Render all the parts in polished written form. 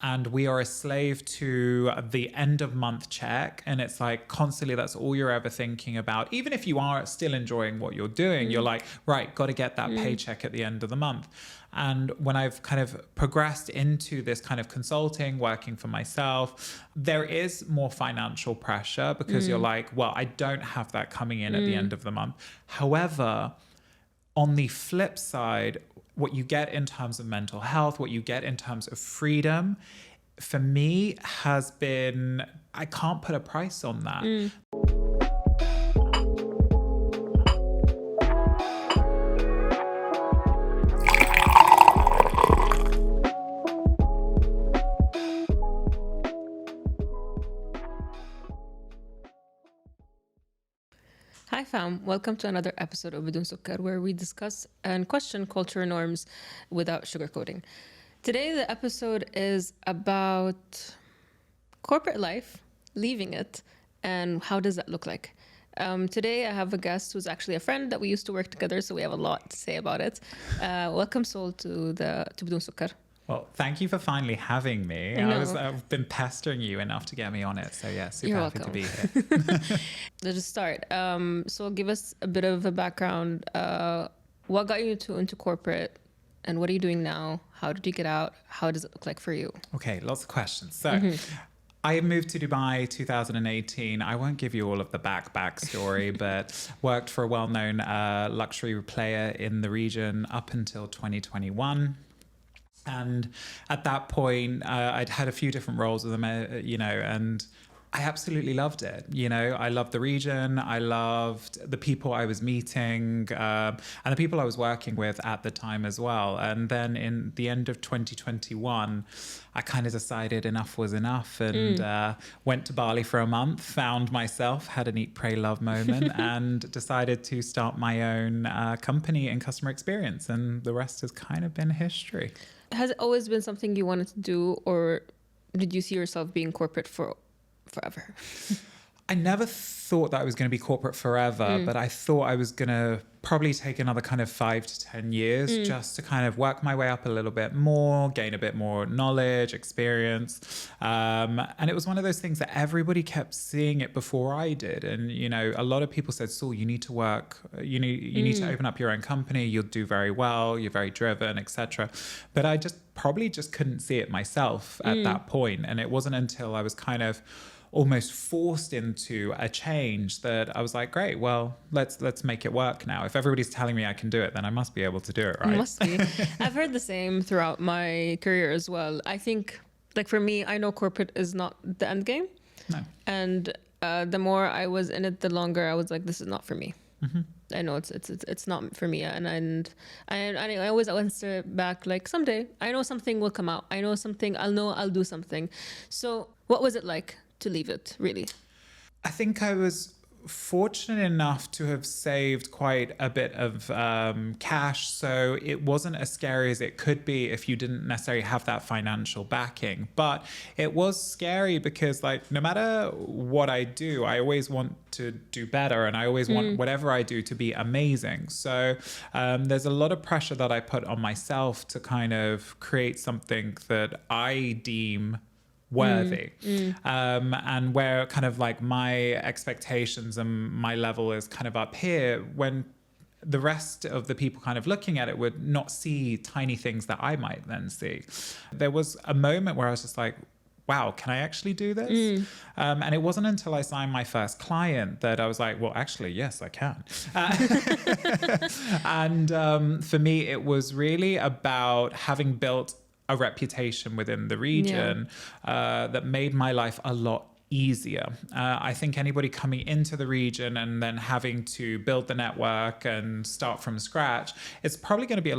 And we are a slave to the end of month check. And it's like constantly that's all you're ever thinking about. Even if you are still enjoying what you're doing, you're like, right, got to get that paycheck at the end of the month. And when I've kind of progressed into this kind of consulting, working for myself, there is more financial pressure because you're like, well, I don't have that coming in at the end of the month. However, on the flip side, what you get in terms of mental health, what you get in terms of freedom, for me has been, I can't put a price on that. Hi fam, welcome to another episode of بدون سكر, where we discuss and question cultural norms without sugarcoating. Today the episode is about corporate life, leaving it, and how does that look like. Today I have a guest who's actually a friend that we used to work together, so we have a lot to say about it. Welcome Saul to بدون سكر. Well, thank you for finally having me. I've been pestering you enough to get me on it. So yeah, super You're happy welcome. to be here. Let's just start. So give us a bit of a background. What got you into corporate, and what are you doing now? How did you get out? How does it look like for you? Okay, lots of questions. So I moved to Dubai 2018. I won't give you all of the backstory, but worked for a well-known luxury player in the region up until 2021. And at that point, I'd had a few different roles with them, and I absolutely loved it. I loved the region. I loved the people I was meeting and the people I was working with at the time as well. And then in the end of 2021, I kind of decided enough was enough and went to Bali for a month, found myself, had an eat, pray, love moment and decided to start my own company in customer experience. And the rest has kind of been history. Has it always been something you wanted to do, or did you see yourself being corporate for forever? I never thought that I was going to be corporate forever, but I thought I was going to probably take another kind of 5 to 10 years just to kind of work my way up a little bit more, gain a bit more knowledge, experience. And it was one of those things that everybody kept seeing it before I did. And, a lot of people said, Saul, you need to work, you need to open up your own company. You'll do very well. You're very driven, etc. But I probably couldn't see it myself at that point. And it wasn't until I was kind of almost forced into a change that I was like, great, well, let's make it work now. If everybody's telling me I can do it, then I must be able to do it, right? Must be. I've heard the same throughout my career as well. I think, like for me, I know corporate is not the end game. No. And the more I was in it, the longer I was like, this is not for me. I know it's not for me, and I always answer back like, someday I know something will come out. I know something. I'll do something. So what was it like to leave it, really? I think I was fortunate enough to have saved quite a bit of cash, so it wasn't as scary as it could be if you didn't necessarily have that financial backing. But it was scary because, like, no matter what I do, I always want to do better, and I always want whatever I do to be amazing. So there's a lot of pressure that I put on myself to kind of create something that I deem worthy. And where kind of like my expectations and my level is kind of up here, when the rest of the people kind of looking at it would not see tiny things that I might then see. There was a moment where I was just like, wow, can I actually do this? And it wasn't until I signed my first client that I was like, well, actually, yes, I can. And for me, it was really about having built a reputation within the region that made my life a lot easier. I think anybody coming into the region and then having to build the network and start from scratch, it's probably going to be a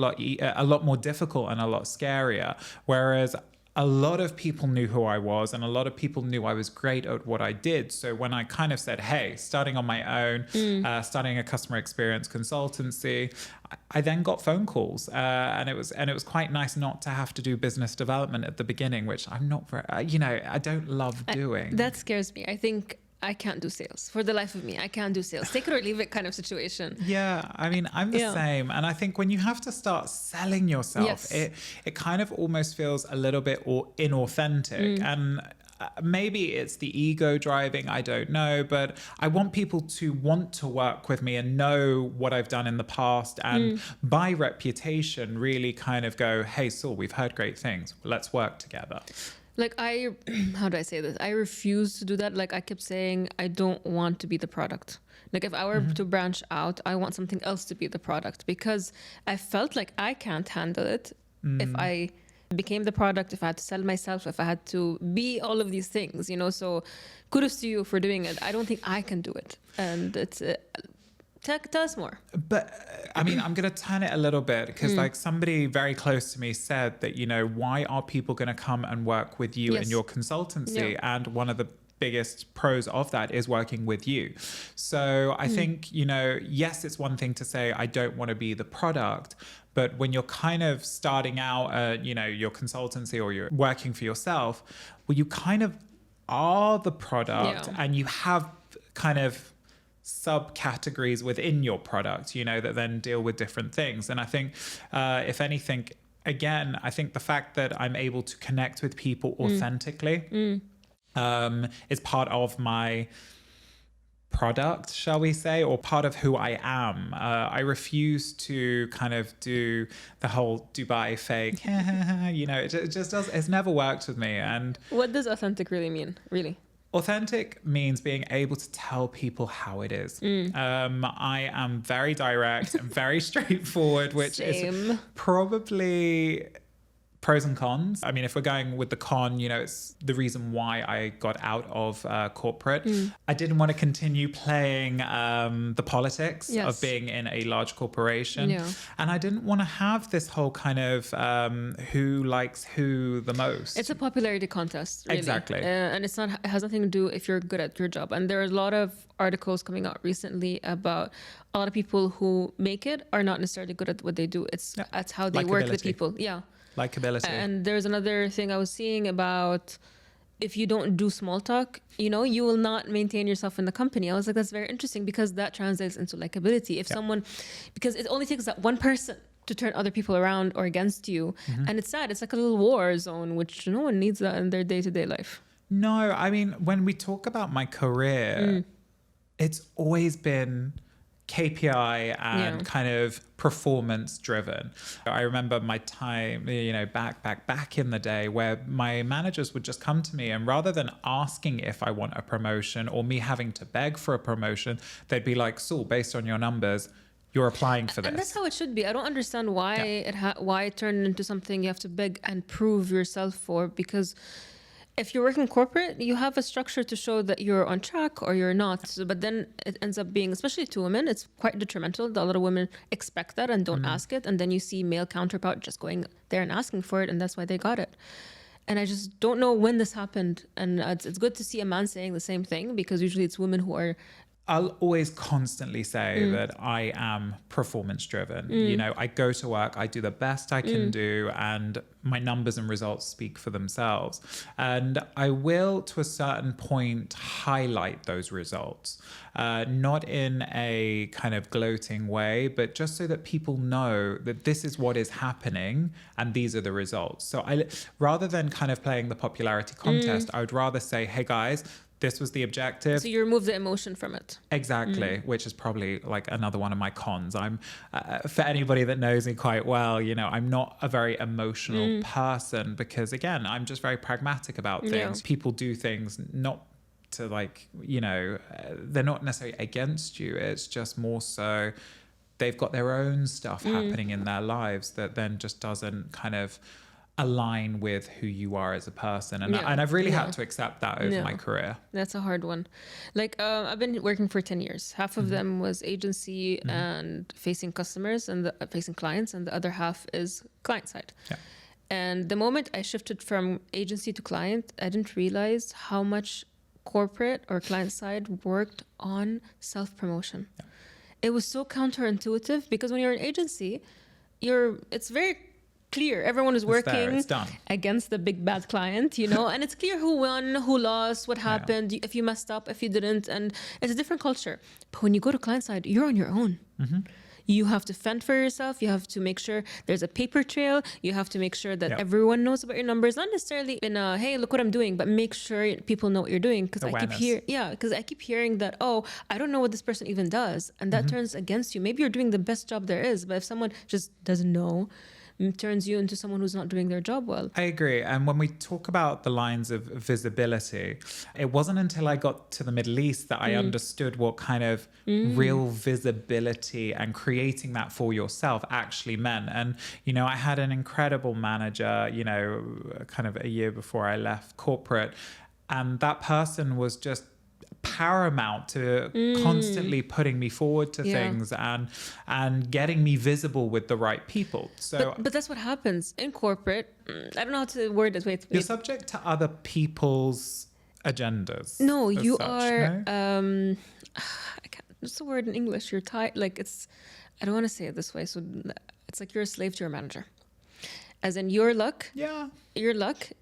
lot more difficult and a lot scarier. Whereas a lot of people knew who I was, and a lot of people knew I was great at what I did. So when I kind of said, hey, starting on my own, starting a customer experience consultancy, I then got phone calls, and it was quite nice not to have to do business development at the beginning, which I'm not very, I don't love doing. That scares me. I think I can't do sales. For the life of me, I can't do sales. Take it or leave it kind of situation. Yeah, I mean, I'm the same. And I think when you have to start selling yourself, it kind of almost feels a little bit inauthentic. And maybe it's the ego driving, I don't know, but I want people to want to work with me and know what I've done in the past, and by reputation really kind of go, hey, Saul, we've heard great things. Let's work together. Like how do I say this? I refuse to do that. Like I kept saying, I don't want to be the product. Like if I were to branch out, I want something else to be the product, because I felt like I can't handle it if I became the product, if I had to sell myself, if I had to be all of these things, you know. So kudos to you for doing it. I don't think I can do it. And it's tell us more. But I mean, I'm going to turn it a little bit, because like somebody very close to me said that, you know, why are people going to come and work with you in your consultancy? And one of the biggest pros of that is working with you. So I think, you know, yes, it's one thing to say, I don't want to be the product. But when you're kind of starting out, you know, your consultancy or you're working for yourself, well, you kind of are the product, and you have kind of subcategories within your product, you know, that then deal with different things. And I think, if anything, again, I think the fact that I'm able to connect with people authentically is part of my product, shall we say, or part of who I am. I refuse to kind of do the whole Dubai fake, you know, it just does, it's never worked with me. And what does authentic really mean, really? Authentic means being able to tell people how it is. I am very direct and very straightforward, which is probably pros and cons. I mean, if we're going with the con, you know, it's the reason why I got out of corporate. I didn't want to continue playing the politics of being in a large corporation. And I didn't want to have this whole kind of who likes who the most. It's a popularity contest, really. Exactly. And it has nothing to do if you're good at your job. And there are a lot of articles coming out recently about a lot of people who make it are not necessarily good at what they do. It's how they work with people. Likability. And there's another thing I was seeing about, if you don't do small talk, you know, you will not maintain yourself in the company. I was like, that's very interesting, because that translates into likability. If someone, because it only takes that one person to turn other people around or against you. And it's sad. It's like a little war zone, which no one needs that in their day-to-day life. No, I mean, when we talk about my career, it's always been KPI and kind of performance driven. I remember my time, you know, back in the day, where my managers would just come to me, and rather than asking if I want a promotion or me having to beg for a promotion, they'd be like, Saul, based on your numbers, you're applying for this. And that's how it should be. I don't understand why why it turned into something you have to beg and prove yourself for, because if you're working corporate, you have a structure to show that you're on track or you're not. So, but then it ends up being, especially to women, it's quite detrimental. A lot of women expect that and don't ask it. And then you see male counterpart just going there and asking for it. And that's why they got it. And I just don't know when this happened. And it's good to see a man saying the same thing, because usually it's women who are... I'll always constantly say that I am performance driven. You know, I go to work, I do the best I can do, and my numbers and results speak for themselves. And I will, to a certain point, highlight those results, not in a kind of gloating way, but just so that people know that this is what is happening and these are the results. So rather than kind of playing the popularity contest, I would rather say, hey guys, this was the objective. So you remove the emotion from it. Exactly, which is probably like another one of my cons. I'm, for anybody that knows me quite well, you know, I'm not a very emotional person, because again, I'm just very pragmatic about things. People do things not to, like, you know, they're not necessarily against you. It's just more so they've got their own stuff happening in their lives that then just doesn't kind of align with who you are as a person. And I've really had to accept that over my career. That's a hard one. Like, I've been working for 10 years. Half of them was agency and facing customers and facing clients, and the other half is client side. And the moment I shifted from agency to client, I didn't realize how much corporate or client side worked on self-promotion. It was so counterintuitive, because when you're an agency, it's very clear. Everyone is working It's done. against the big bad client, you know, and it's clear who won, who lost, what happened, if you messed up, if you didn't, and it's a different culture. But when you go to client side, you're on your own. You have to fend for yourself. You have to make sure there's a paper trail. You have to make sure that everyone knows about your numbers, not necessarily in a, hey, look what I'm doing, but make sure people know what you're doing. Because I keep hearing that, oh, I don't know what this person even does. And that turns against you. Maybe you're doing the best job there is, but if someone just doesn't know, turns you into someone who's not doing their job well. I agree. And when we talk about the lines of visibility, it wasn't until I got to the Middle East that I understood what kind of real visibility and creating that for yourself actually meant. And, you know, I had an incredible manager, you know, kind of a year before I left corporate. And that person was just paramount to constantly putting me forward to things and getting me visible with the right people. So but that's what happens in corporate. I don't know how to word it. Wait. You're subject to other people's agendas. No, you such, are no? I can't, what's the word in English? You're tied, like it's, I don't want to say it this way, so it's like you're a slave to your manager, as in your luck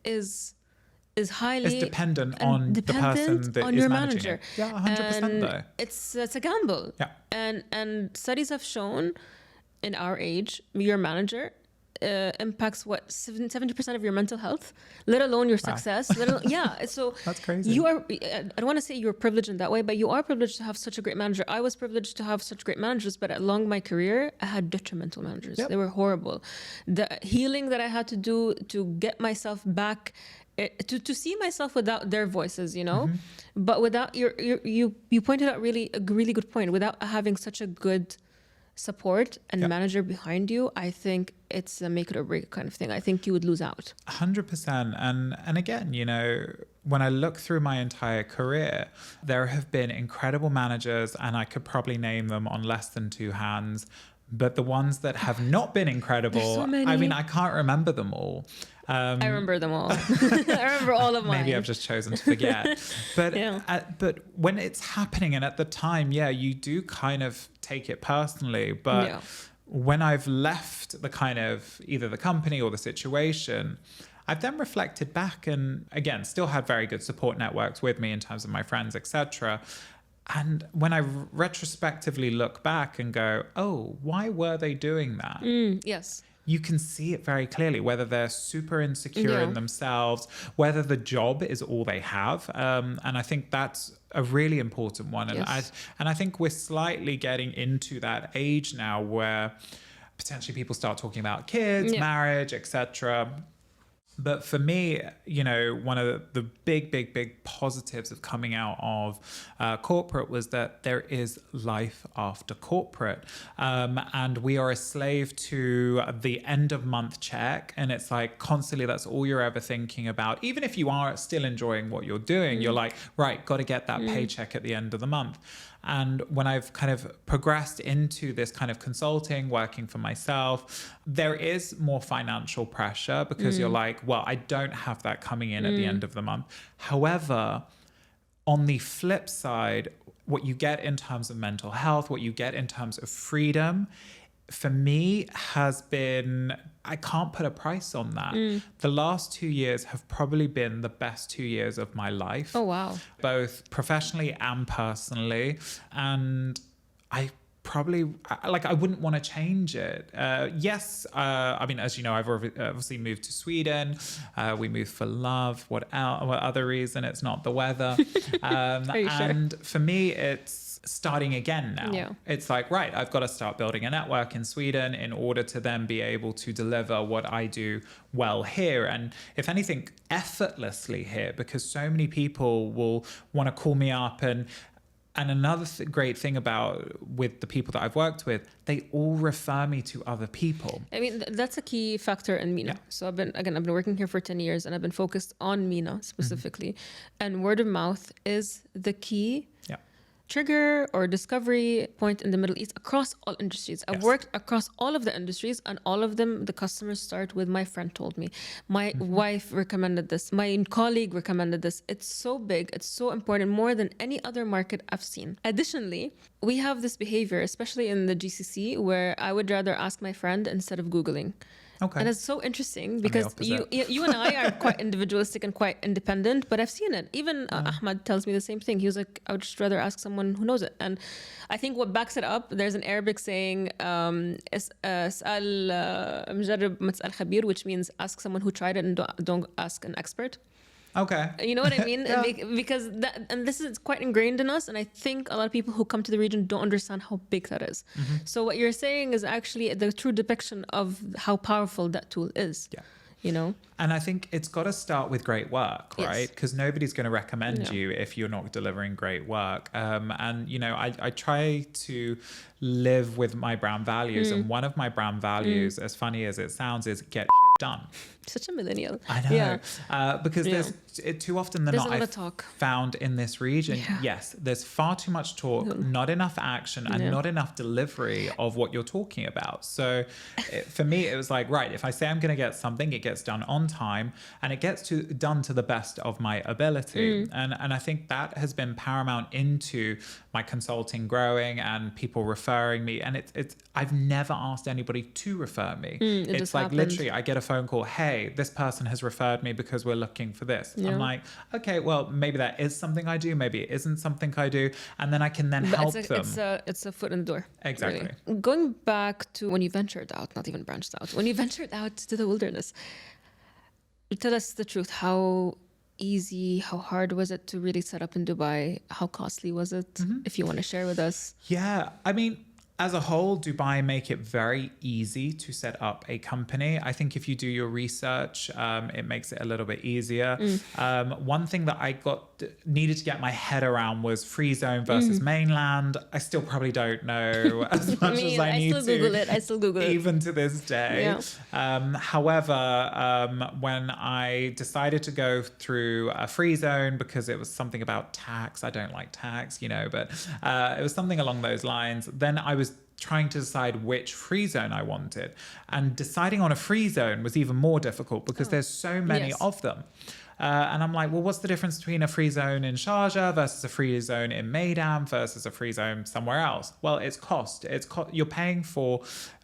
is highly... It's dependent on the person that on is your managing manager. it. Yeah, 100% and though. It's a gamble. Yeah. And studies have shown in our age, your manager impacts what, 70% of your mental health, let alone your success. So that's crazy. You are, I don't want to say you're privileged in that way, but you are privileged to have such a great manager. I was privileged to have such great managers, but along my career, I had detrimental managers. They were horrible. The healing that I had to do to get myself back, to see myself without their voices, you know, but without you pointed out a really good point. Without having such a good support and manager behind you, I think it's a make it or break kind of thing. I think you would lose out. 100%. And again, you know, when I look through my entire career, there have been incredible managers, and I could probably name them on less than two hands. But the ones that have not been incredible, so many. I mean, I can't remember them all. I remember them all. I remember all of mine. Maybe I've just chosen to forget. But but when it's happening, and at the time, you do kind of take it personally. But when I've left the kind of either the company or the situation, I've then reflected back and again, still had very good support networks with me in terms of my friends, etc. And when I retrospectively look back and go, oh, why were they doing that? Yes. You can see it very clearly, whether they're super insecure in themselves, whether the job is all they have. And I think that's a really important one. And I think we're slightly getting into that age now where potentially people start talking about kids, marriage, etc. But for me, you know, one of the big positives of coming out of corporate was that there is life after corporate. And we are a slave to the end of month check. And it's like constantly that's all you're ever thinking about. Even if you are still enjoying what you're doing, you're like, right, got to get that paycheck at the end of the month. And when I've kind of progressed into this kind of consulting, working for myself, there is more financial pressure because you're like, well, I don't have that coming in at the end of the month. However, on the flip side, what you get in terms of mental health, what you get in terms of freedom, for me has been, I can't put a price on that. The last 2 years have probably been the best 2 years of my life. Oh, wow. Both professionally and personally. And I probably, like, I wouldn't want to change it. Yes, I mean, as you know, I've obviously moved to Sweden. We moved for love. What other reason? It's not the weather. Are you sure? And for me, it's starting again now. Yeah. It's like, right, I've got to start building a network in Sweden in order to then be able to deliver what I do well here. And if anything, effortlessly here, because so many people will want to call me up. And another great thing about with the people that I've worked with, they all refer me to other people. I mean, that's a key factor in MENA. So I've been working here for 10 years and I've been focused on MENA specifically. And word of mouth is the key trigger or discovery point in the Middle East across all industries. I've worked across all of the industries, and all of them, the customers start with my friend told me, my wife recommended this, my colleague recommended this. It's so big, it's so important, more than any other market I've seen. Additionally, we have this behavior, especially in the GCC, where I would rather ask my friend instead of Googling. Okay. And it's so interesting the because opposite. you and I are quite individualistic and quite independent, but I've seen it. Even Ahmad tells me the same thing. He was like, I would just rather ask someone who knows it. And I think what backs it up, there's an Arabic saying, اسأل مجرب ما تسأل خبير, which means ask someone who tried it and don't ask an expert. Okay. You know what I mean? Yeah. Because and this is quite ingrained in us. And I think a lot of people who come to the region don't understand how big that is. So what you're saying is actually the true depiction of how powerful that tool is. Yeah. You know? And I think it's got to start with great work, right? Yes. Because nobody's going to recommend you if you're not delivering great work. And, you know, I try to live with my brand values. And one of my brand values, as funny as it sounds, is get shit done. Such a millennial. I know. Yeah. Because there's too often than There's not, a lot I've of talk. found in this region, yes, there's far too much talk, not enough action, and not enough delivery of what you're talking about. So for me, it was like, right, if I say I'm going to get something, it gets done on time and it gets done to the best of my ability. And I think that has been paramount into my consulting growing and people referring me. And it's I've never asked anybody to refer me. It's like literally I get a phone call, hey, this person has referred me because we're looking for this. I'm like, okay, well, maybe that is something I do. Maybe it isn't something I do. And then I can then help them. It's a foot in the door. Exactly. Really. Going back to when you ventured out, not even branched out, when you ventured out to the wilderness, tell us the truth. How easy, how hard was it to really set up in Dubai? How costly was it? If you want to share with us. Yeah, I mean, as a whole, Dubai make it very easy to set up a company. I think if you do your research, it makes it a little bit easier. One thing that I needed to get my head around was free zone versus mainland. I still probably don't know as much as I need to. I still Google it. Even to this day. However, when I decided to go through a free zone because it was something about tax, I don't like tax, you know, but it was something along those lines. Then I was trying to decide which free zone I wanted. And deciding on a free zone was even more difficult because there's so many of them. And I'm like, well, what's the difference between a free zone in Sharjah versus a free zone in Meydan versus a free zone somewhere else? Well, it's cost. You're paying for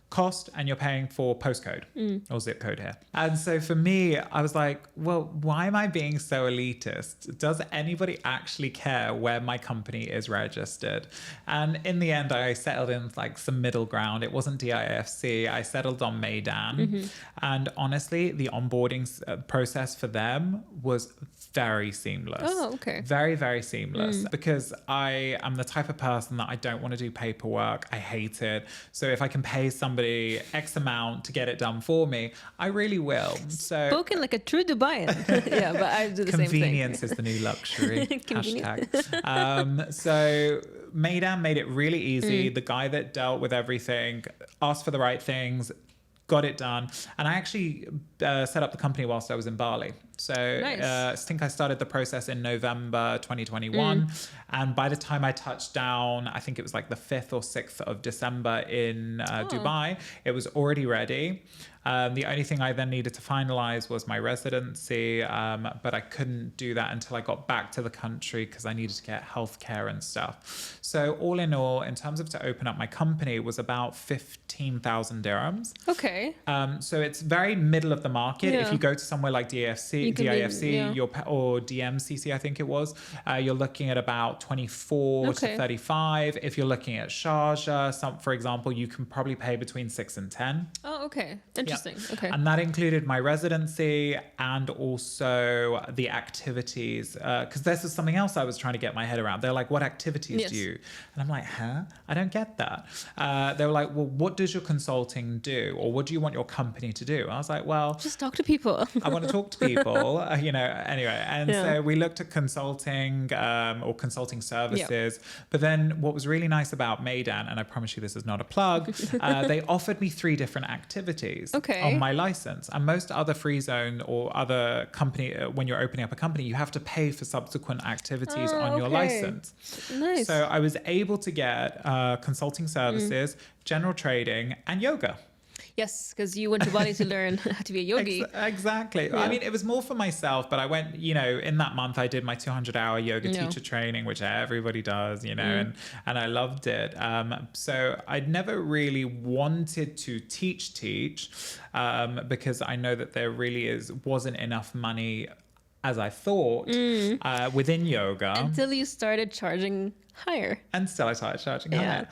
cost and you're paying for postcode or zip code here. And so for me, I was like, well, why am I being so elitist? Does anybody actually care where my company is registered? And in the end, I settled in like some middle ground. It wasn't DIFC. I settled on Meydan. And honestly, the onboarding process for them was very seamless. Oh, okay. Very, very seamless because I am the type of person that I don't want to do paperwork. I hate it. So if I can pay somebody X amount to get it done for me, I really will. So spoken like a true Dubaian. Yeah, but I do the same thing. Convenience is the new luxury. Hashtag. So Meydan made it really easy. The guy that dealt with everything asked for the right things, got it done. And I actually set up the company whilst I was in Bali. So I think I started the process in November 2021. And by the time I touched down, I think it was like the 5th or 6th of December in Dubai, it was already ready. The only thing I then needed to finalize was my residency, but I couldn't do that until I got back to the country because I needed to get healthcare and stuff. So all in all, in terms of to open up my company, it was about 15,000 dirhams. Okay. So it's very middle of the market. If you go to somewhere like DIFC, or DMCC, I think it was, you're looking at about 24 to 35. If you're looking at Sharjah, for example, you can probably pay between 6 and 10. Oh, okay. Interesting. Okay. And that included my residency and also the activities. Because this is something else I was trying to get my head around. They're like, what activities do you? And I'm like, I don't get that. They were like, well, what does your consulting do? Or what do you want your company to do? I was like, well, just talk to people. I want to talk to people, anyway. And so we looked at consulting or consulting services. But then what was really nice about Meydan, and I promise you this is not a plug, they offered me 3 different activities on my license. And most other free zone or other company, when you're opening up a company, you have to pay for subsequent activities on your license. Nice. So I was able to get consulting services, general trading, and yoga. Yes, because you went to Bali to learn how to be a yogi. Exactly. Yeah. I mean, it was more for myself, but I went, in that month I did my 200-hour yoga teacher training, which everybody does, and I loved it. So I'd never really wanted to teach, because I know that there really wasn't enough money as I thought within yoga. Until you started charging higher. And still I started charging higher.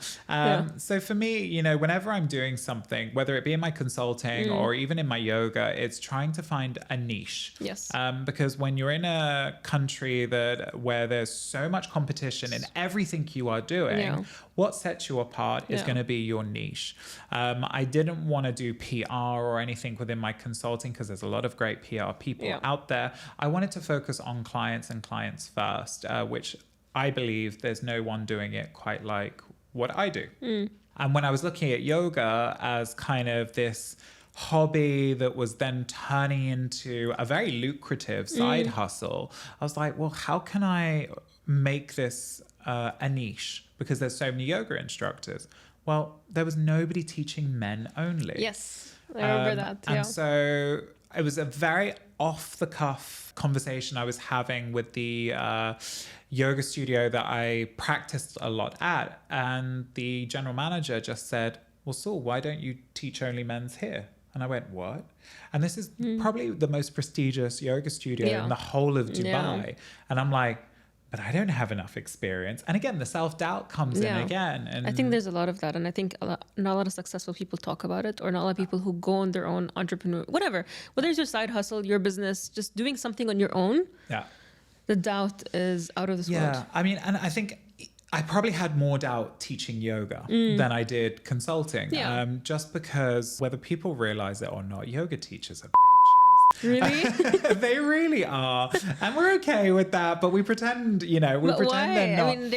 So for me, whenever I'm doing something, whether it be in my consulting or even in my yoga, it's trying to find a niche. Yes. Because when you're in a country where there's so much competition in everything you are doing, what sets you apart is going to be your niche. I didn't want to do PR or anything within my consulting because there's a lot of great PR people out there. I wanted to focus on clients and clients first, which I believe there's no one doing it quite like what I do. And when I was looking at yoga as kind of this hobby that was then turning into a very lucrative side hustle, I was like, well, how can I make this a niche? Because there's so many yoga instructors. Well, there was nobody teaching men only. Yes, I remember that. And so it was a very off-the-cuff conversation I was having with the yoga studio that I practiced a lot at. And the general manager just said, well, Saul, why don't you teach only men's here? And I went, what? And this is probably the most prestigious yoga studio in the whole of Dubai. And I'm like, but I don't have enough experience. And again, the self-doubt comes in again. And I think there's a lot of that. And I think not a lot of successful people talk about it, or not a lot of people who go on their own entrepreneur, whatever. Whether it's your side hustle, your business, just doing something on your own. Yeah. The doubt is out of this world. Yeah. I mean, and I think I probably had more doubt teaching yoga than I did consulting. Yeah. Just because whether people realize it or not, yoga teachers are bitches. Really? They really are. And we're okay with that, but we pretend, but pretend why? they're not. I mean,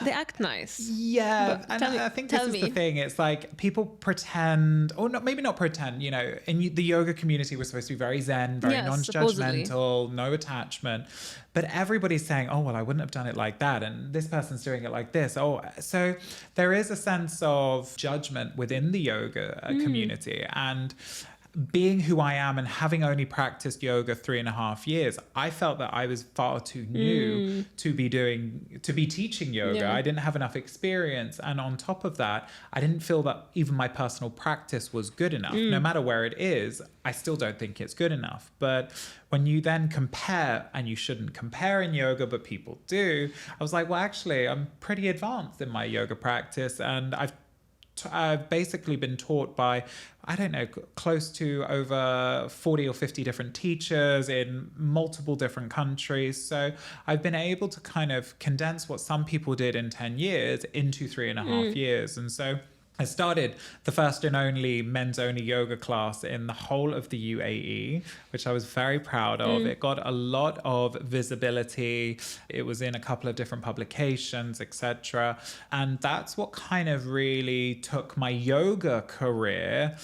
they act nice. Yeah. And I think this is the thing. It's like people pretend, or not, maybe not pretend, in the yoga community we're supposed to be very zen, very non-judgmental, no attachment. But everybody's saying, oh, well, I wouldn't have done it like that. And this person's doing it like this. Oh, so there is a sense of judgment within the yoga community. And being who I am and having only practiced yoga 3.5 years, I felt that I was far too new to be teaching yoga. Yeah. I didn't have enough experience. And on top of that, I didn't feel that even my personal practice was good enough. No matter where it is, I still don't think it's good enough. But when you then compare, and you shouldn't compare in yoga, but people do, I was like, well, actually, I'm pretty advanced in my yoga practice. And I've basically been taught by, I don't know, close to over 40 or 50 different teachers in multiple different countries. So I've been able to kind of condense what some people did in 10 years into 3.5 years. And so I started the first and only men's only yoga class in the whole of the UAE, which I was very proud of. It got a lot of visibility. It was in a couple of different publications, etc. And that's what kind of really took my yoga career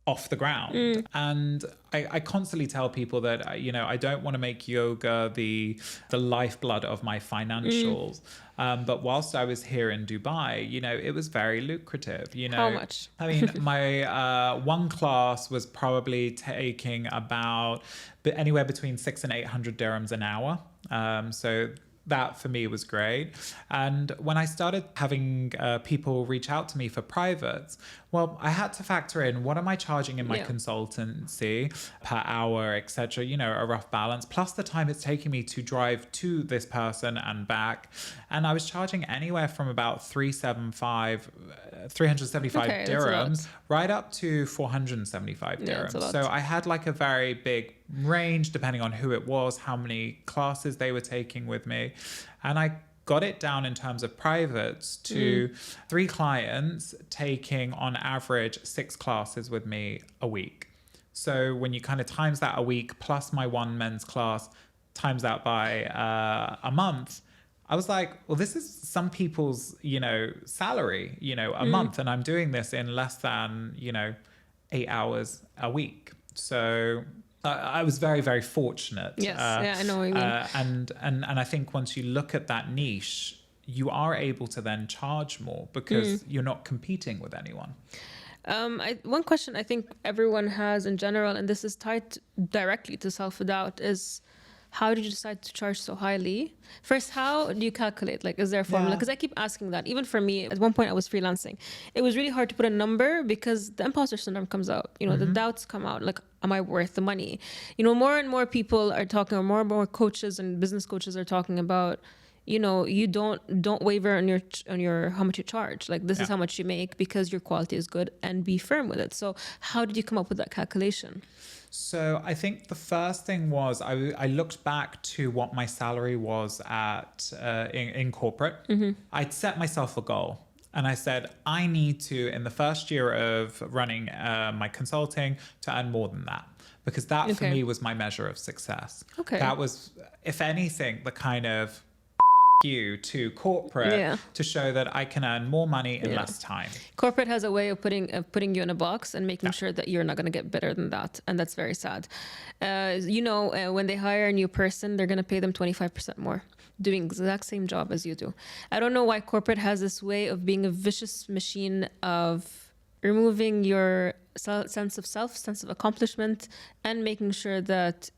off the ground. And I constantly tell people that, I don't want to make yoga the lifeblood of my financials. But whilst I was here in Dubai, it was very lucrative. How much? I mean, my one class was probably taking about anywhere between 600 and 800 dirhams an hour. So that for me was great. And when I started having people reach out to me for privates, well, I had to factor in, what am I charging in my consultancy per hour, etc., a rough balance, plus the time it's taking me to drive to this person and back. And I was charging anywhere from about 375 dirhams right up to 475 dirhams. So I had like a very big range depending on who it was, how many classes they were taking with me. And I got it down in terms of privates to 3 clients taking on average 6 classes with me a week. So when you kind of times that a week plus my one men's class, times that by a month, I was like, well, this is some people's, salary, a month. And I'm doing this in less than, 8 hours a week. So I was very, very fortunate. Yes, I know what you mean. And I think once you look at that niche, you are able to then charge more because you're not competing with anyone. One question I think everyone has in general, and this is tied directly to self-doubt, is how did you decide to charge so highly? First, how do you calculate? Like, is there a formula? Because I keep asking that. Even for me, at one point I was freelancing. It was really hard to put a number because the imposter syndrome comes out. You know, the doubts come out. Like, am I worth the money? You know, more and more people are talking, or more coaches and business coaches are talking about, you know, you don't waver on your how much you charge. Like, this is how much you make because your quality is good, and be firm with it. So how did you come up with that calculation? So I think the first thing was I looked back to what my salary was at in corporate. I'd set myself a goal. And I said, I need to, in the first year of running my consulting, to earn more than that. Because that for me was my measure of success. That was, if anything, the kind of you to corporate to show that I can earn more money in less time. Corporate has a way of putting you in a box and making sure that you're not going to get better than that. And that's very sad. You know, when they hire a new person, they're going to pay them 25% more, doing the exact same job as you do. I don't know why corporate has this way of being a vicious machine of removing your sense of self, sense of accomplishment, and making sure that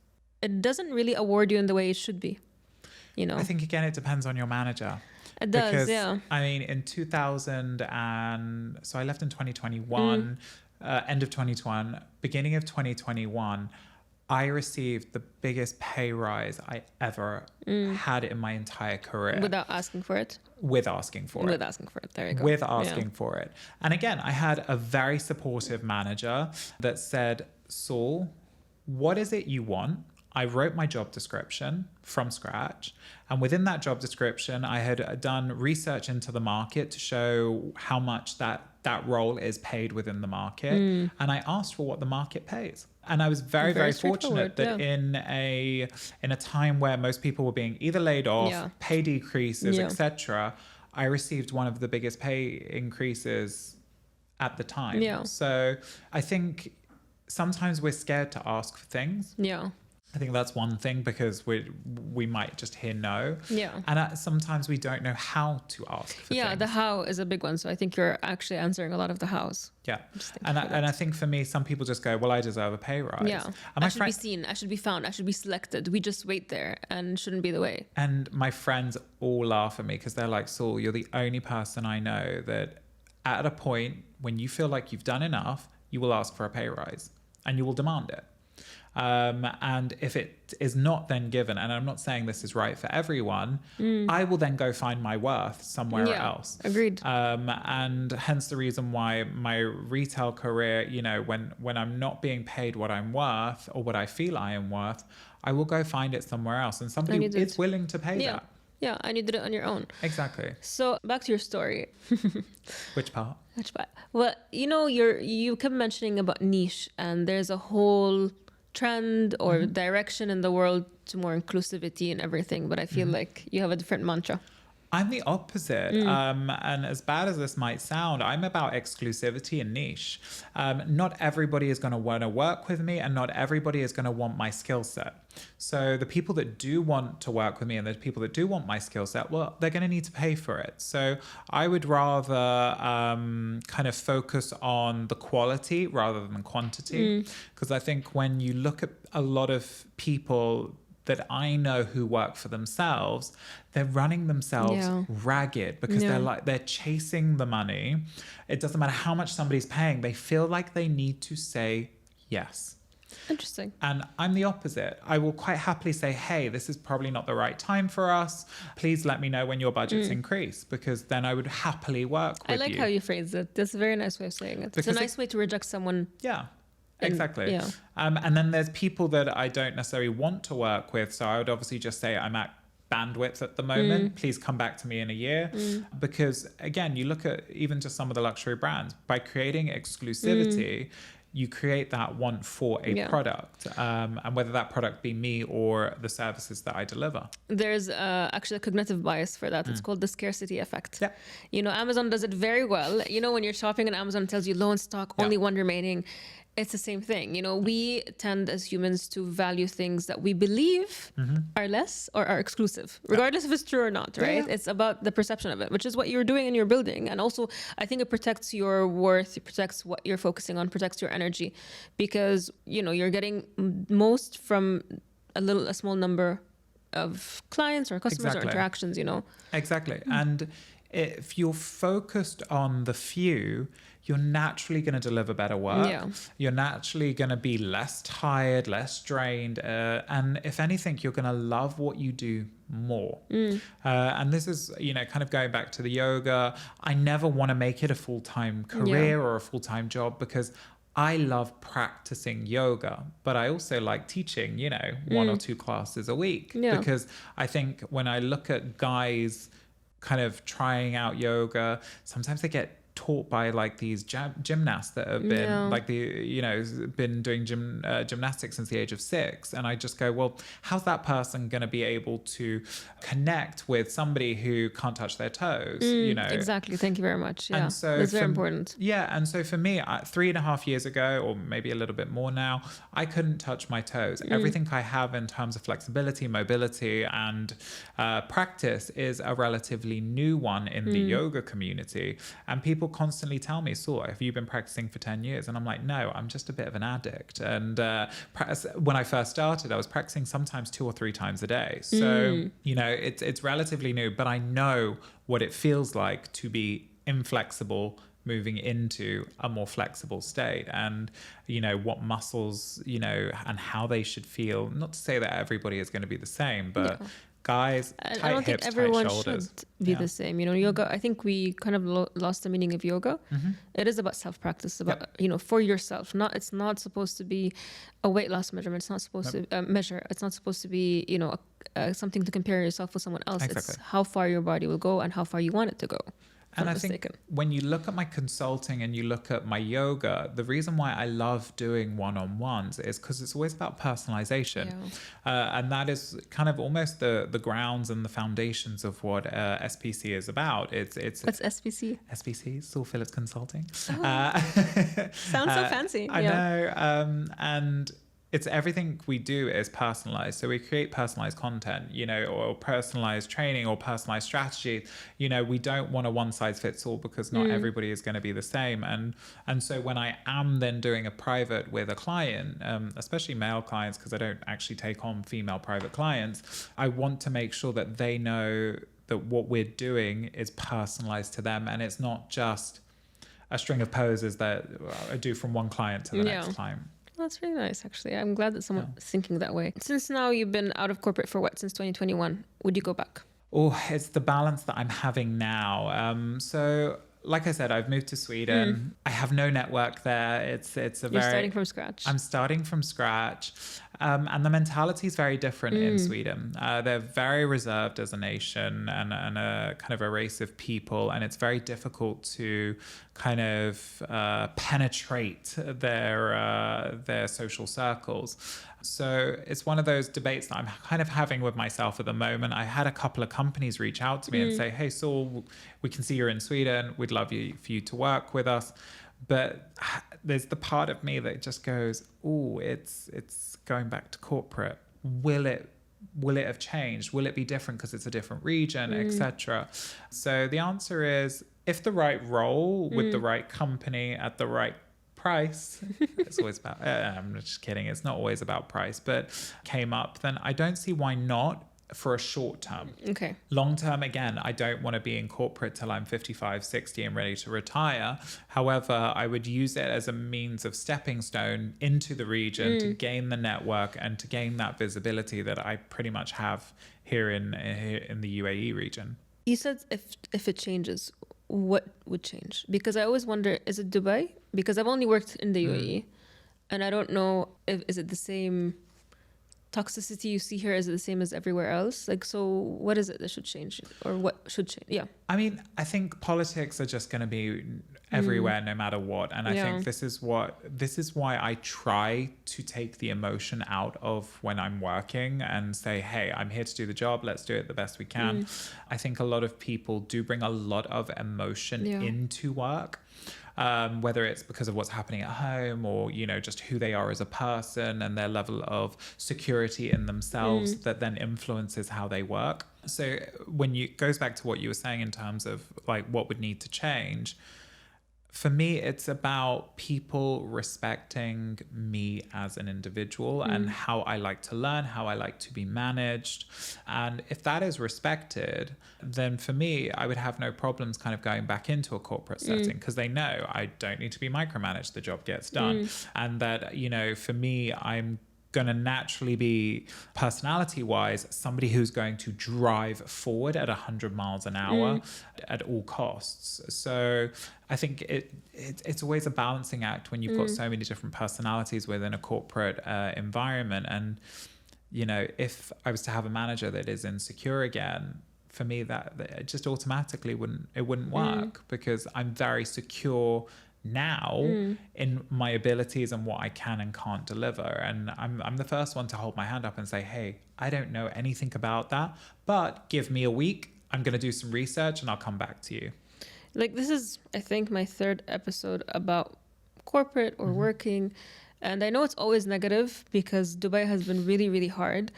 it doesn't really award you in the way it should be. You know, I think again it depends on your manager. It does, because, yeah. I mean, in 2000 so I left in 2021, end of 2021, beginning of 2021, I received the biggest pay rise I ever had in my entire career. Without asking for it? With asking for it. With asking for it, there you go. With asking for it. And again, I had a very supportive manager that said, Saul, what is it you want? I wrote my job description from scratch. And within that job description, I had done research into the market to show how much that role is paid within the market. And I asked for what the market pays. And I was very, very fortunate that in a time where most people were being either laid off, pay decreases, etc., I received one of the biggest pay increases at the time. So I think sometimes we're scared to ask for things. I think that's one thing, because we might just hear no. And sometimes we don't know how to ask for things. The how is a big one. So I think you're actually answering a lot of the hows. And I think for me, some people just go, well, I deserve a pay rise. I should be seen. I should be found. I should be selected. We just wait there, and it shouldn't be the way. And my friends all laugh at me because they're like, Saul, you're the only person I know that at a point when you feel like you've done enough, you will ask for a pay rise and you will demand it. And if it is not then given, and I'm not saying this is right for everyone, I will then go find my worth somewhere else. Agreed. And hence the reason why my retail career, you know, when I'm not being paid what I'm worth or what I feel I am worth, I will go find it somewhere else. And somebody is willing to pay that. Yeah, and you did it on your own. Exactly. So back to your story. Which part? Well, you know, you kept mentioning about niche, and there's a whole trend or direction in the world to more inclusivity and everything, but I feel like you have a different mantra. I'm the opposite. And as bad as this might sound, I'm about exclusivity and niche. Not everybody is going to want to work with me, and not everybody is going to want my skill set. So the people that do want to work with me and the people that do want my skill set, well, they're going to need to pay for it. So I would rather kind of focus on the quality rather than quantity. Because I think when you look at a lot of people that I know who work for themselves, they're running themselves ragged because they're chasing the money. It doesn't matter how much somebody's paying. They feel like they need to say yes. Interesting. And I'm the opposite. I will quite happily say, hey, this is probably not the right time for us. Please let me know when your budgets increase, because then I would happily work with you. I like how you phrase it. That's a very nice way of saying it. It's a nice way to reject someone. Exactly. And then there's people that I don't necessarily want to work with. So I would obviously just say I'm at bandwidth at the moment. Please come back to me in a year. Because again, you look at even just some of the luxury brands, by creating exclusivity, you create that want for a product, and whether that product be me or the services that I deliver. There's actually a cognitive bias for that. It's called the scarcity effect. You know, Amazon does it very well. You know, when you're shopping and Amazon tells you low in stock, only one remaining. it's the same thing. You know, we tend as humans to value things that we believe are less or are exclusive, regardless if it's true or not, right? Yeah. It's about the perception of it, which is what you're doing in your building. And also, I think it protects your worth, it protects what you're focusing on, protects your energy, because, you know, you're getting most from a small number of clients or customers or interactions, you know? Exactly. And if you're focused on the few, you're naturally going to deliver better work. Yeah. You're naturally going to be less tired, less drained. And if anything, you're going to love what you do more. And this is, you know, kind of going back to the yoga. I never want to make it a full-time career or a full-time job, because I love practicing yoga, but I also like teaching, you know, 1 or 2 classes a week. Because I think when I look at guys kind of trying out yoga, sometimes they get taught by like these gymnasts that have been like been doing gymnastics since the age of 6, and I just go, well, how's that person going to be able to connect with somebody who can't touch their toes? You know, exactly. Thank you very much. Yeah, and so that's very important. Yeah, and so for me, 3.5 years ago, or maybe a little bit more now, I couldn't touch my toes. Everything I have in terms of flexibility, mobility, and practice is a relatively new one in the yoga community, and people constantly tell me, Saul, have you been practicing for 10 years? And I'm like, no, I'm just a bit of an addict. And when I first started, I was practicing sometimes 2 or 3 times a day. So, you know, it's relatively new, but I know what it feels like to be inflexible moving into a more flexible state, and, you know, what muscles, you know, and how they should feel. Not to say that everybody is going to be the same, but guys, tight I don't hips, think everyone tight shoulders. should be the same. You know, yoga, I think we kind of lost the meaning of yoga. It is about self-practice, about, you know, for yourself. It's not supposed to be a weight loss measurement. It's not supposed to measure. It's not supposed to be, you know, something to compare yourself with someone else. Exactly. It's how far your body will go and how far you want it to go. And I think when you look at my consulting and you look at my yoga, the reason why I love doing one-on-ones is because it's always about personalization. And that is kind of almost the grounds and the foundations of what SPC is about. What's SPC? SPC, Saul Phillips Consulting. Sounds so fancy. I know. And it's everything we do is personalized. So we create personalized content, you know, or personalized training or personalized strategy. You know, we don't want a one size fits all, because not everybody is going to be the same. And so when I am then doing a private with a client, especially male clients, because I don't actually take on female private clients, I want to make sure that they know that what we're doing is personalized to them. And it's not just a string of poses that I do from one client to the next client. That's really nice, actually. I'm glad that someone's thinking that way. Since now you've been out of corporate for since 2021, would you go back? Oh, it's the balance that I'm having now. So, like I said, I've moved to Sweden. I have no network there. You're starting from scratch. I'm starting from scratch. And the mentality is very different in Sweden. They're very reserved as a nation and a kind of a race of people. And it's very difficult to kind of penetrate their social circles. So it's one of those debates that I'm kind of having with myself at the moment. I had a couple of companies reach out to me and say, hey, Saul, we can see you're in Sweden. We'd love for you to work with us. But there's the part of me that just goes, oh, it's going back to corporate. Will it have changed? Will it be different because it's a different region, etc.? So the answer is, if the right role with the right company at the right price, it's always about, I'm just kidding, it's not always about price, but came up, then I don't see why not for a short term. Okay. Long term, again, I don't want to be in corporate till I'm 55, 60 and ready to retire. However, I would use it as a means of stepping stone into the region to gain the network and to gain that visibility that I pretty much have here in the UAE region. You said if it changes, what would change? Because I always wonder, is it Dubai? Because I've only worked in the UAE and I don't know is it the same toxicity you see here, is it the same as everywhere else? Like, so what is it that should change, or what should change? Yeah. I mean, I think politics are just going to be everywhere no matter what. And I think this is why I try to take the emotion out of when I'm working and say, hey, I'm here to do the job. Let's do it the best we can. I think a lot of people do bring a lot of emotion into work. whether it's because of what's happening at home or, you know, just who they are as a person and their level of security in themselves that then influences how they work. So when you goes back to what you were saying in terms of like what would need to change, for me, it's about people respecting me as an individual and how I like to learn, how I like to be managed. And if that is respected, then for me, I would have no problems kind of going back into a corporate setting because they know I don't need to be micromanaged. The job gets done. And that, you know, for me, I'm going to naturally be personality wise somebody who's going to drive forward at 100 miles an hour at all costs. So I think it's always a balancing act when you've got so many different personalities within a corporate environment. And, you know, if I was to have a manager that is insecure again, for me that it just automatically wouldn't work because I'm very secure now in my abilities and what I can and can't deliver. And I'm the first one to hold my hand up and say, hey, I don't know anything about that, but give me a week. I'm going to do some research and I'll come back to you. Like, this is, I think, my third episode about corporate or working. And I know it's always negative because Dubai has been really, really hard.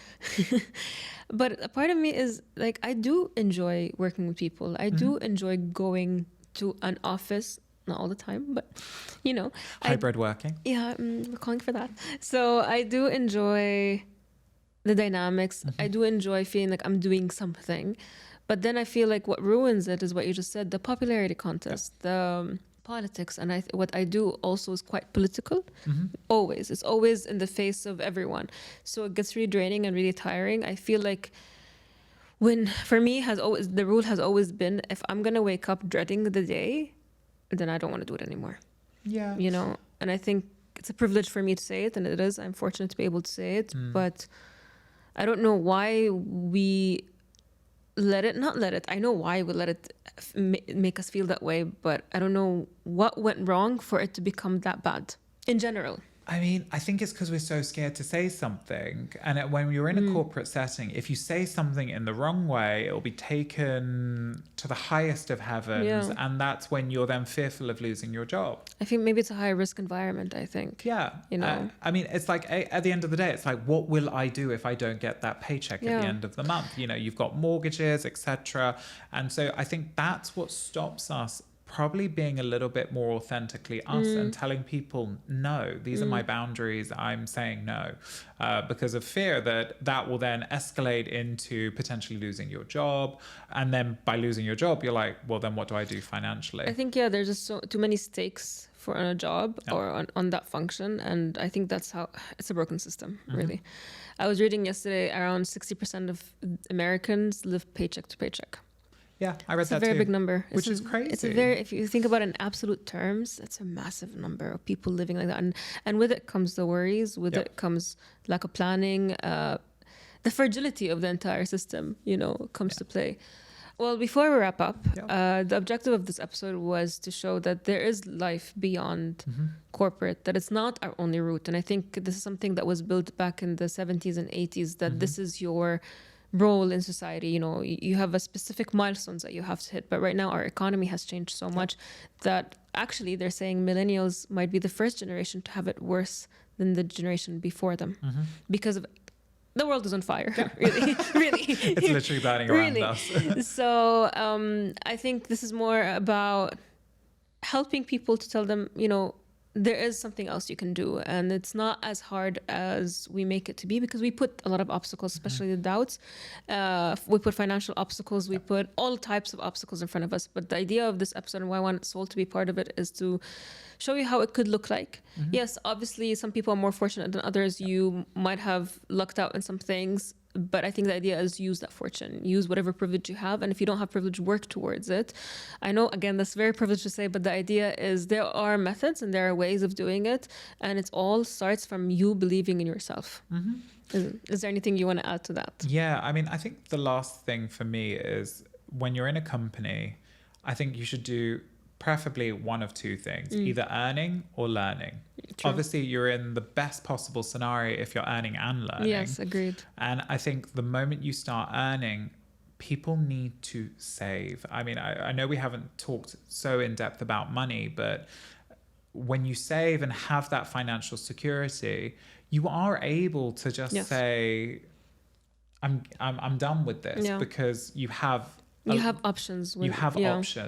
But a part of me is like, I do enjoy working with people. I do enjoy going to an office. Not all the time, but, you know. Hybrid working. Yeah, we're calling for that. So I do enjoy the dynamics. I do enjoy feeling like I'm doing something. But then I feel like what ruins it is what you just said, the popularity contest, the politics. And what I do also is quite political. Always. It's always in the face of everyone. So it gets really draining and really tiring. I feel like for me, the rule has always been, if I'm going to wake up dreading the day, then I don't want to do it anymore. Yeah. You know, and I think it's a privilege for me to say it, and it is. I'm fortunate to be able to say it, but I don't know why we I know why we let it make us feel that way, but I don't know what went wrong for it to become that bad in general. I mean, I think it's because we're so scared to say something. And when you're in a corporate setting, if you say something in the wrong way, it'll be taken to the highest of heavens. Yeah. And that's when you're then fearful of losing your job. I think maybe it's a high risk environment, I think. Yeah. You know, I mean, it's like at the end of the day, it's like, what will I do if I don't get that paycheck at the end of the month? You know, you've got mortgages, etc. And so I think that's what stops us probably being a little bit more authentically us and telling people, no, these are my boundaries. I'm saying no, because of fear that will then escalate into potentially losing your job. And then by losing your job, you're like, well, then what do I do financially? I think, there's just too many stakes for a job or on that function. And I think that's how it's a broken system, really. I was reading yesterday, around 60% of Americans live paycheck to paycheck. Yeah, I read that too. It's a very big number. Which is crazy. It's if you think about it in absolute terms, it's a massive number of people living like that. And with it comes the worries, with it comes lack of planning, the fragility of the entire system, you know, comes to play. Well, before we wrap up, the objective of this episode was to show that there is life beyond corporate, that it's not our only route. And I think this is something that was built back in the 70s and 80s, that this is your role in society. You know, you have a specific milestones that you have to hit, but right now our economy has changed so much that actually they're saying millennials might be the first generation to have it worse than the generation before them because of the world is on fire. really it's literally burning around us. So I think this is more about helping people to tell them, you know, there is something else you can do, and it's not as hard as we make it to be, because we put a lot of obstacles, especially the doubts. We put financial obstacles, we put all types of obstacles in front of us. But the idea of this episode, and why I want Saul to be part of it, is to show you how it could look like. Yes, obviously some people are more fortunate than others. You might have lucked out in some things, but I think the idea is use that fortune, use whatever privilege you have. And if you don't have privilege, work towards it. I know, again, that's very privileged to say, but the idea is there are methods and there are ways of doing it. And it all starts from you believing in yourself. Is there anything you want to add to that? Yeah, I mean, I think the last thing for me is when you're in a company, I think you should do preferably one of two things, either earning or learning. True. Obviously, you're in the best possible scenario if you're earning and learning. Yes, agreed. And I think the moment you start earning, people need to save. I mean, I know we haven't talked so in depth about money, but when you save and have that financial security, you are able to just say, I'm done with this, because you have options. Options.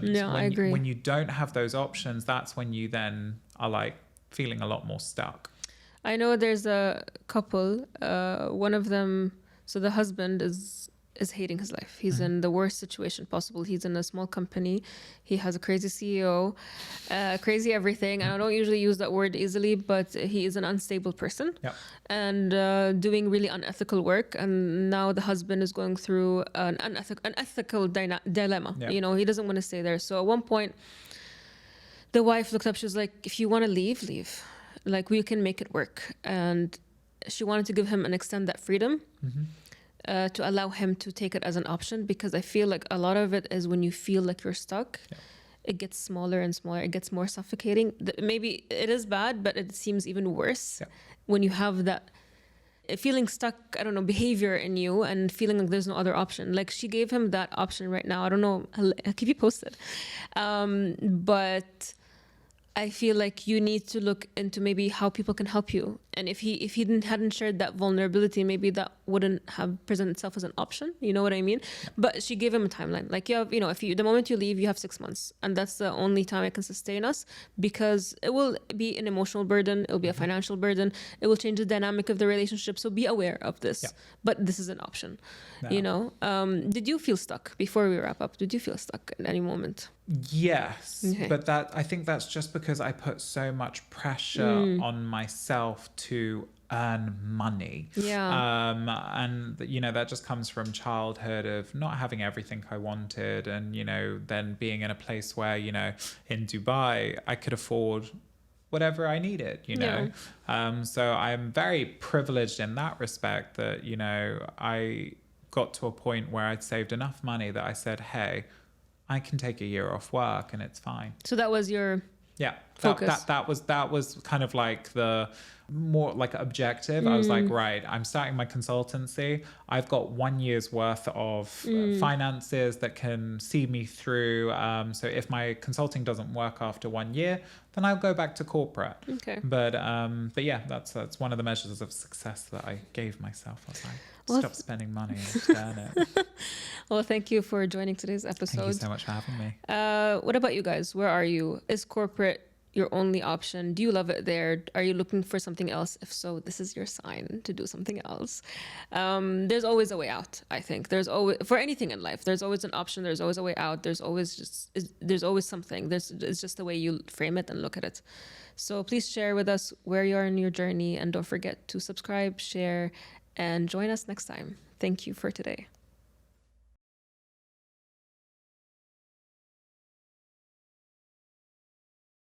Yeah, I agree. When you don't have those options, that's when you then are like feeling a lot more stuck. I know there's a couple, one of them, so the husband is hating his life. He's in the worst situation possible. He's in a small company. He has a crazy CEO, crazy everything. And I don't usually use that word easily, but he is an unstable person and doing really unethical work. And now the husband is going through an ethical dilemma. You know, he doesn't want to stay there. So at one point, the wife looked up. She was like, if you want to leave, leave. Like, we can make it work. And she wanted to give him and extend that freedom. To allow him to take it as an option, because I feel like a lot of it is when you feel like you're stuck, it gets smaller and smaller. It gets more suffocating. Maybe it is bad, but it seems even worse when you have that feeling stuck, I don't know, behavior in you and feeling like there's no other option. Like, she gave him that option right now. I don't know. I'll keep you posted. But I feel like you need to look into maybe how people can help you. And if he hadn't shared that vulnerability, maybe that wouldn't have presented itself as an option. You know what I mean? But she gave him a timeline. Like, the moment you leave, you have 6 months. And that's the only time it can sustain us, because it will be an emotional burden. It will be a financial burden. It will change the dynamic of the relationship. So be aware of this. But this is an option. You know? Did you feel stuck before we wrap up? Did you feel stuck at any moment? Yes, but I think that's just because I put so much pressure on myself to earn money. And that just comes from childhood of not having everything I wanted, and then being in a place where in Dubai I could afford whatever I needed. So I'm very privileged in that respect that I got to a point where I'd saved enough money that I said, hey, I can take a year off work and it's fine. So that was your focus. That was kind of like the more like objective. I was like, right, I'm starting my consultancy. I've got 1 year's worth of finances that can see me through. So if my consulting doesn't work after 1 year, then I'll go back to corporate. Okay. But yeah, that's one of the measures of success that I gave myself. I was like, stop spending money and earn it. Well, thank you for joining today's episode. Thank you so much for having me. What about you guys? Where are you? Is corporate your only option? Do you love it there? Are you looking for something else? If so, this is your sign to do something else. There's always a way out, I think. There's always, for anything in life, there's always an option. There's always a way out. There's always something. It's just the way you frame it and look at it. So please share with us where you are in your journey, and don't forget to subscribe, share, and join us next time. Thank you for today.